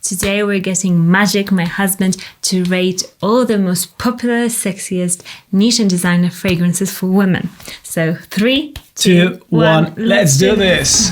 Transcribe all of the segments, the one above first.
Today we're getting Magic, my husband, to rate all the most popular, sexiest niche and designer fragrances for women. So 3, 2, 1, let's do this!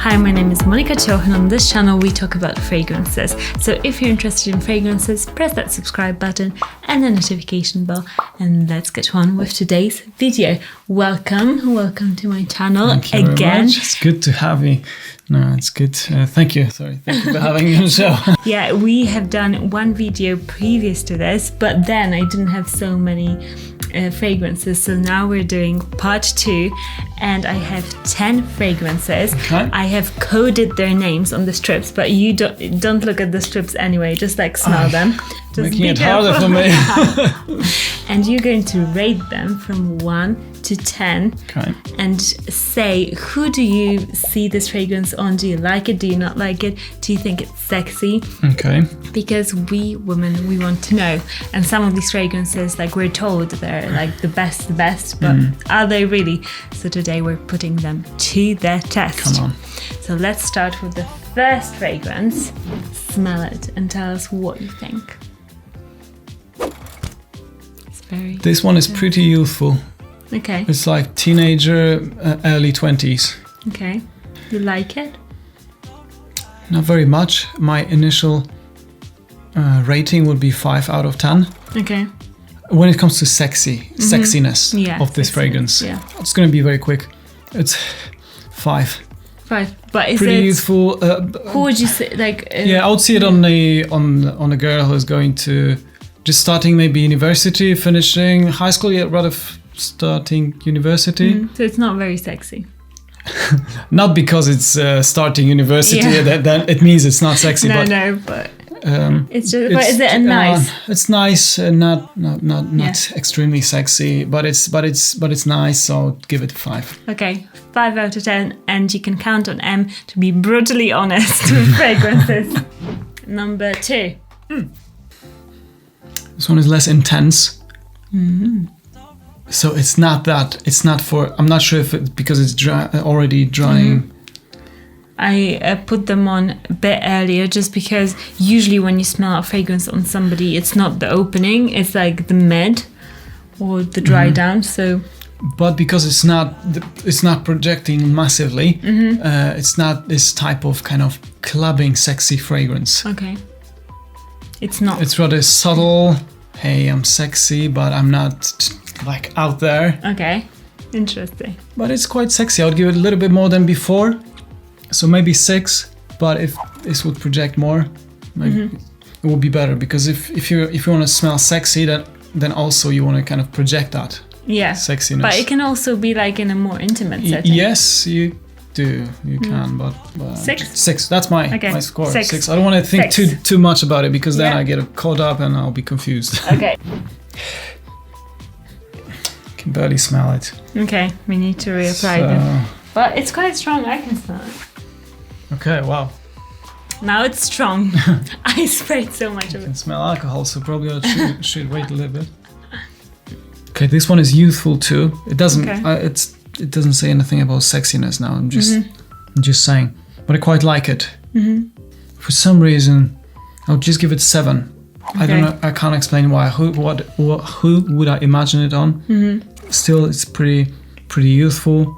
Hi, my name is Monica Cho, and on this channel we talk about fragrances. So if you're interested in fragrances, press that subscribe button and the notification bell, and let's get on with today's video. Welcome to my channel. Thank you again. Very much. It's good to have you. No, it's good. Thank you. Thank you for having me on the show. Yeah, we have done one video previous to this, but then I didn't have so many fragrances, so now we're doing part 2, and I have 10 fragrances. Okay. I have coded their names on the strips, but you don't look at the strips anyway, just like smell them. Just making it harder for me. And you're going to rate them from 1 to 10, okay, and say, who do you see this fragrance on? Do you like it? Do you not like it? Do you think it's sexy? Okay. Because we women, we want to know. And some of these fragrances, like we're told they're like the best, but are they really? So today we're putting them to the test. Come on. So let's start with the first fragrance. Smell it and tell us what you think. It's very... This one is pretty youthful. Okay. It's like teenager, early 20s. Okay. You like it? Not very much. My initial rating would be 5 out of 10. Okay. When it comes to sexiness of this fragrance, it's going to be very quick. It's 5. 5. But is pretty it youthful? who would you say? Like? Yeah, I would see it on a girl who's going to just starting maybe university, finishing high school, yet rather starting university. So it's not very sexy. Not because it's starting university that it means it's not sexy. No, but, but it's just. But is it nice? It's nice, not extremely sexy, but it's nice. So I'll give it a 5. Okay, 5 out of 10, and you can count on M to be brutally honest with fragrances. Number 2. This one is less intense. So it's not for, I'm not sure if it's because it's already drying. I put them on a bit earlier just because usually when you smell a fragrance on somebody, it's not the opening, it's like the mid or the dry down. So, but because it's not projecting massively, it's not this type of kind of clubbing sexy fragrance. Okay. It's not. It's rather subtle. Hey, I'm sexy, but I'm not like out there. Okay, interesting. But it's quite sexy. I would give it a little bit more than before, so maybe 6. But if this would project more, maybe it would be better. Because if you want to smell sexy, then also you want to kind of project that sexiness. But it can also be like in a more intimate setting. Yes, you do. You can, but 6. 6. That's my score. 6. I don't want to think too much about it because then I get caught up and I'll be confused. Okay. Can barely smell it. Okay, we need to reapply them. But it's quite strong, I can smell it. Okay, wow. Now it's strong. I sprayed so much of it. I can smell alcohol, so probably I should wait a little bit. Okay, this one is youthful too. It doesn't it doesn't say anything about sexiness now. I'm just saying. But I quite like it. For some reason, I'll just give it 7. I don't know. I can't explain why. Who would I imagine it on? Still, it's pretty youthful.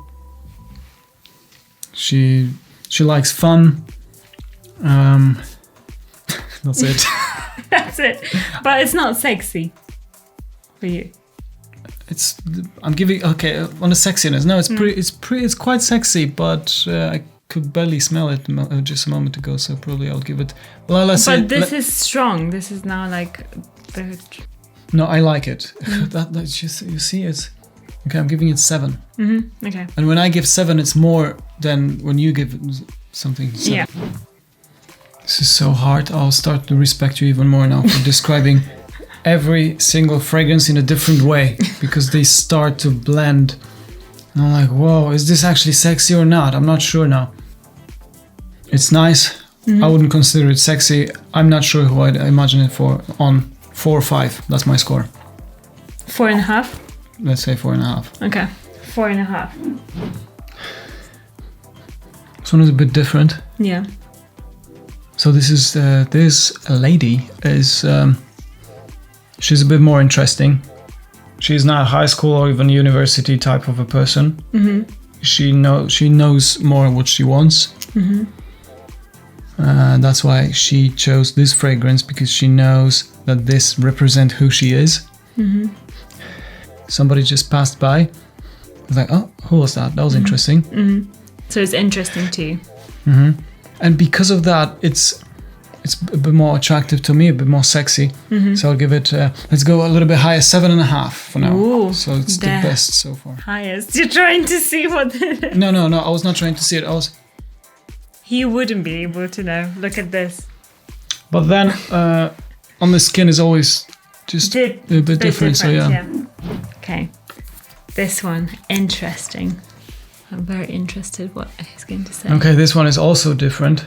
She likes fun. That's it. That's it. But it's not sexy for you. I'm giving on the sexiness. No, it's quite sexy, but I could barely smell it just a moment ago, so probably I'll give it. Well, let's say. But this is strong. This is now like the. No, I like it. That's just, you see, it's okay. I'm giving it 7. Okay. And when I give 7, it's more than when you give something 7. Yeah. This is so hard. I'll start to respect you even more now for describing every single fragrance in a different way because they start to blend. And I'm like, whoa, is this actually sexy or not? I'm not sure now. It's nice. I wouldn't consider it sexy. I'm not sure who I'd imagine it for on 4 or 5. That's my score. 4.5? Let's say 4.5. Okay. 4.5. This one is a bit different. Yeah. So this is this lady is she's a bit more interesting. She's not a high school or even university type of a person. Mm-hmm. She knows more what she wants. Mm-hmm. That's why she chose this fragrance, because she knows that this represents who she is. Mm-hmm. Somebody just passed by. I was like, oh, who was that? That was interesting. Mm-hmm. So it's interesting too. Mm-hmm. And because of that, it's a bit more attractive to me, a bit more sexy. Mm-hmm. So I'll give it, let's go a little bit higher, 7.5 for now. Ooh, so it's the best so far. Highest. You're trying to see what... No, I was not trying to see it. He wouldn't be able to know. Look at this. But then on the skin is always just a bit different. So yeah. Okay. This one, interesting. I'm very interested what he's going to say. Okay, this one is also different.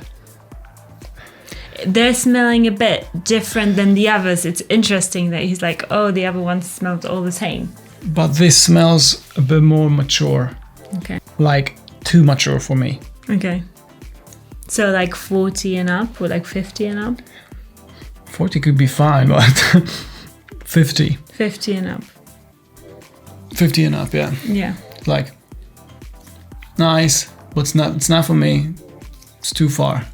They're smelling a bit different than the others. It's interesting that he's like, oh, the other ones smelled all the same. But this smells a bit more mature. Okay. Like too mature for me. Okay. So like 40 and up or like 50 and up? 40 could be fine, but 50. 50 and up. 50 and up, yeah. Yeah. Like, nice, but it's not for me. It's too far.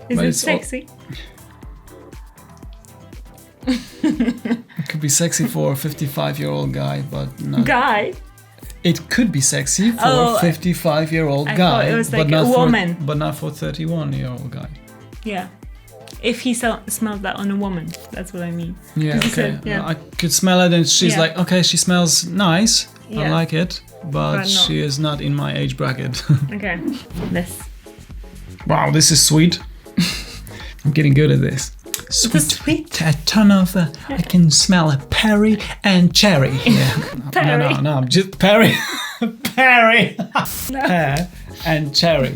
Is it sexy? It could be sexy for a 55-year-old guy, but not. Guy? It could be sexy for a 55-year-old guy, it was like but not a woman. but not for a 31-year-old guy. Yeah. If he smelled that on a woman, that's what I mean. Yeah, okay. Said, yeah. I could smell it, and she's like, okay, she smells nice. Yeah. I like it, but she is not in my age bracket. Okay. This. Wow, this is sweet. I'm getting good at this. Sweet. A ton of. I can smell a perry and cherry. Yeah. Perry. No, just perry. Perry. No. Pear and cherry.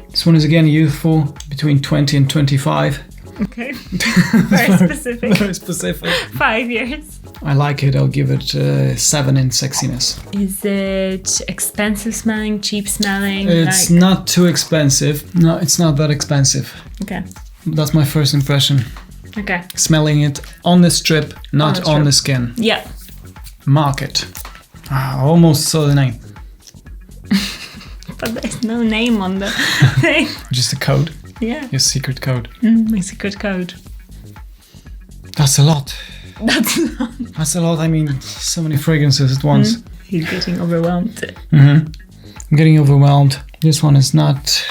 This one is again youthful, between 20 and 25. Okay. Very specific. Very specific. 5 years. I like it. I'll give it 7 in sexiness. Is it expensive smelling, cheap smelling? It's not too expensive. No, it's not that expensive. Okay. That's my first impression. Okay. Smelling it on the strip, not on the skin. Yeah. Market. I almost saw the name. But there's no name on the thing. Just a code. Yeah. Your secret code. My secret code. That's a lot. That's a lot. I mean, so many fragrances at once. He's getting overwhelmed. Mm-hmm. I'm getting overwhelmed. This one is not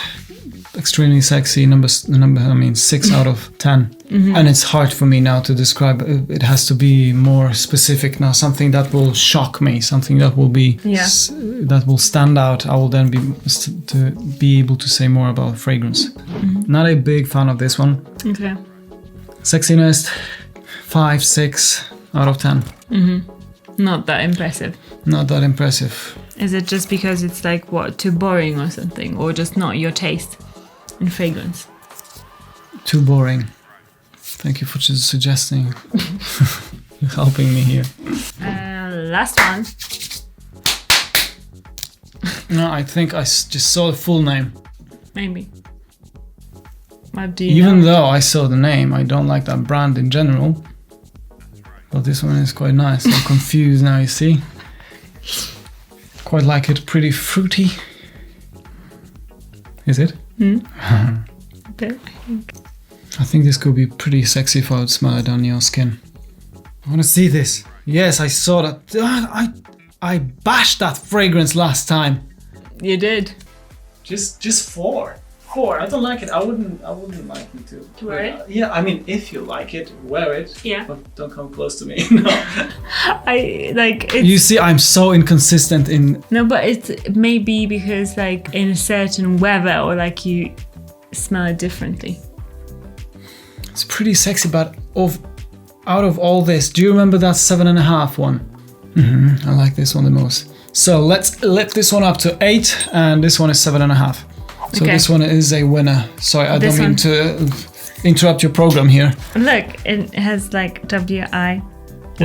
extremely sexy. Number 6 out of 10. Mm-hmm. And it's hard for me now to describe. It has to be more specific now. Something that will shock me. Something that will be that will stand out. I will then be able to say more about fragrance. Mm-hmm. Not a big fan of this one. Okay. Sexiness, 5, 6 out of 10. Mm-hmm. Not that impressive. Not that impressive. Is it just because it's like too boring or something, or just not your taste in fragrance? Too boring. Thank you for suggesting. You're helping me here. Last one. No, I think I just saw the full name. Maybe. What do you know? Even though I saw the name, I don't like that brand in general. But this one is quite nice. I'm confused now, you see. Quite like it. Pretty fruity. Is it? I think this could be pretty sexy if I would smell it on your skin. I want to see this. Yes, I saw that. I bashed that fragrance last time. You did. Just 4. 4. I don't like it. I wouldn't like you to wear it. Yeah, I mean, if you like it, wear it. Yeah. But don't come close to me. No. I like. It's, you see, I'm so inconsistent in. No, but it may be because like in a certain weather or like you smell it differently. It's pretty sexy, but out of all this, do you remember that 7.5 one? Mm-hmm. I like this one the most. So let's lift this one up to 8, and this one is 7.5. So this one is a winner. Sorry, I don't mean to interrupt your program here. Look, it has like WI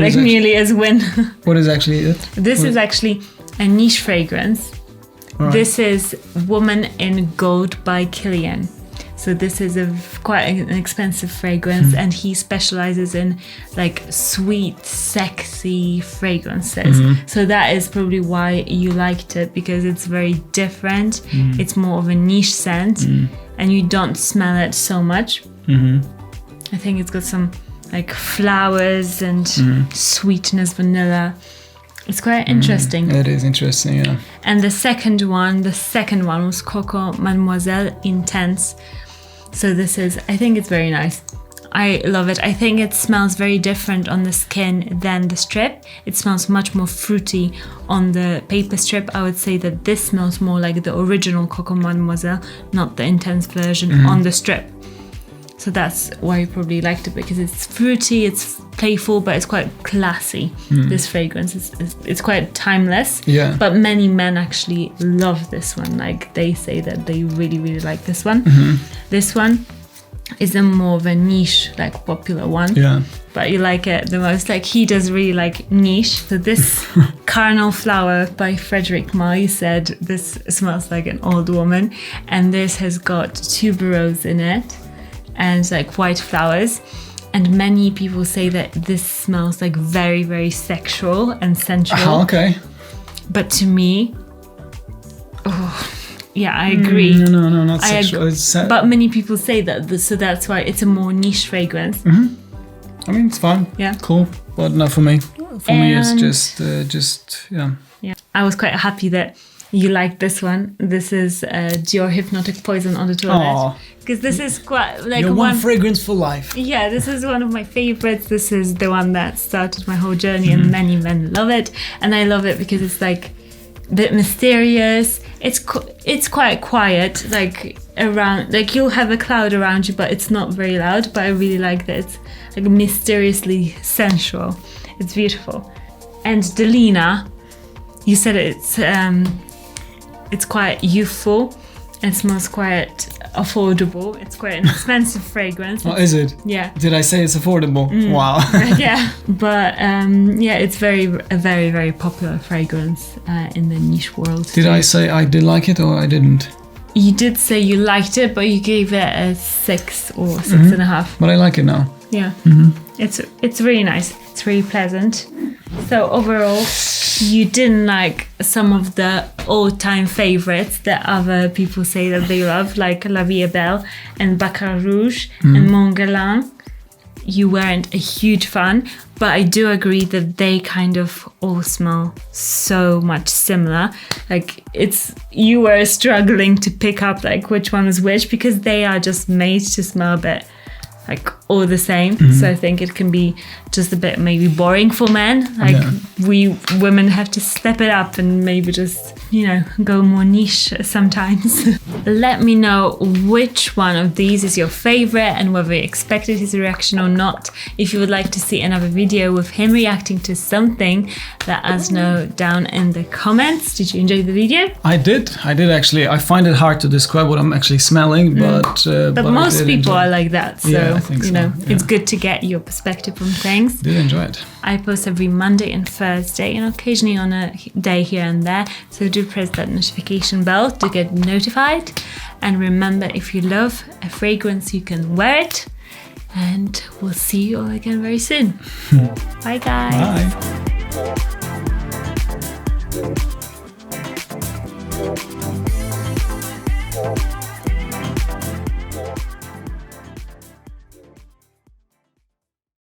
like nearly as win. What is actually it? This is actually a niche fragrance. Right. This is Woman in Gold by Kilian. So this is quite an expensive fragrance, and he specializes in like sweet, sexy fragrances. So that is probably why you liked it, because it's very different. It's more of a niche scent, and you don't smell it so much. I think it's got some like flowers and sweetness, vanilla. It's quite interesting. It is interesting, yeah. And the second one was COCO Mademoiselle Intense. So this is, I think it's very nice. I love it. I think it smells very different on the skin than the strip. It smells much more fruity on the paper strip. I would say that this smells more like the original COCO Mademoiselle, not the intense version on the strip. So that's why you probably liked it, because it's fruity, it's playful, but it's quite classy. This fragrance it's quite timeless. Yeah. But many men actually love this one. Like they say that they really, really like this one. This one is a more of a niche, like popular one. Yeah. But you like it the most. Like he does really like niche. So this Carnal Flower by Frederic Malle said this smells like an old woman, and this has got tuberose in it and like white flowers, and many people say that this smells like very, very sexual and sensual. Okay. But to me, yeah, I agree. No, not sexual. But many people say that, so that's why it's a more niche fragrance. I mean, it's fun. Yeah. Cool, but not for me. For me, it's just yeah. Yeah. I was quite happy that you like this one. This is Dior Hypnotic Poison on the toilet. Because this is quite like one fragrance for life. Yeah, this is one of my favorites. This is the one that started my whole journey, and many men love it. And I love it because it's like a bit mysterious. It's quite quiet, like around, like you'll have a cloud around you, but it's not very loud. But I really like that it's like mysteriously sensual. It's beautiful. And Delina, you said it's quite youthful and smells quite affordable. It's quite an expensive fragrance. Oh, is it? Yeah. Did I say it's affordable? Wow. Yeah. But yeah, it's a very, very popular fragrance in the niche world. Did I say I did like it or I didn't? You did say you liked it, but you gave it a 6 or 6.5. But I like it now. Yeah. It's really nice. It's really pleasant. So overall, you didn't like some of the all-time favorites that other people say that they love, like La Vie Est Belle and Baccarat Rouge and Mon Guerlain. You weren't a huge fan, but I do agree that they kind of all smell so much similar. Like you were struggling to pick up like which one is which, because they are just made to smell a bit like all the same. So I think it can be just a bit maybe boring for men. Like we women have to step it up and maybe just, go more niche sometimes. Let me know which one of these is your favorite and whether you expected his reaction or not. If you would like to see another video with him reacting to something, let us know down in the comments. Did you enjoy the video? I did actually. I find it hard to describe what I'm actually smelling, but most people are like that. So, yeah, I think so. It's good to get your perspective on things. Did enjoy it. I post every Monday and Thursday, and occasionally on a day here and there. So do press that notification bell to get notified. And remember, if you love a fragrance, you can wear it. And we'll see you all again very soon. Bye, guys. Bye.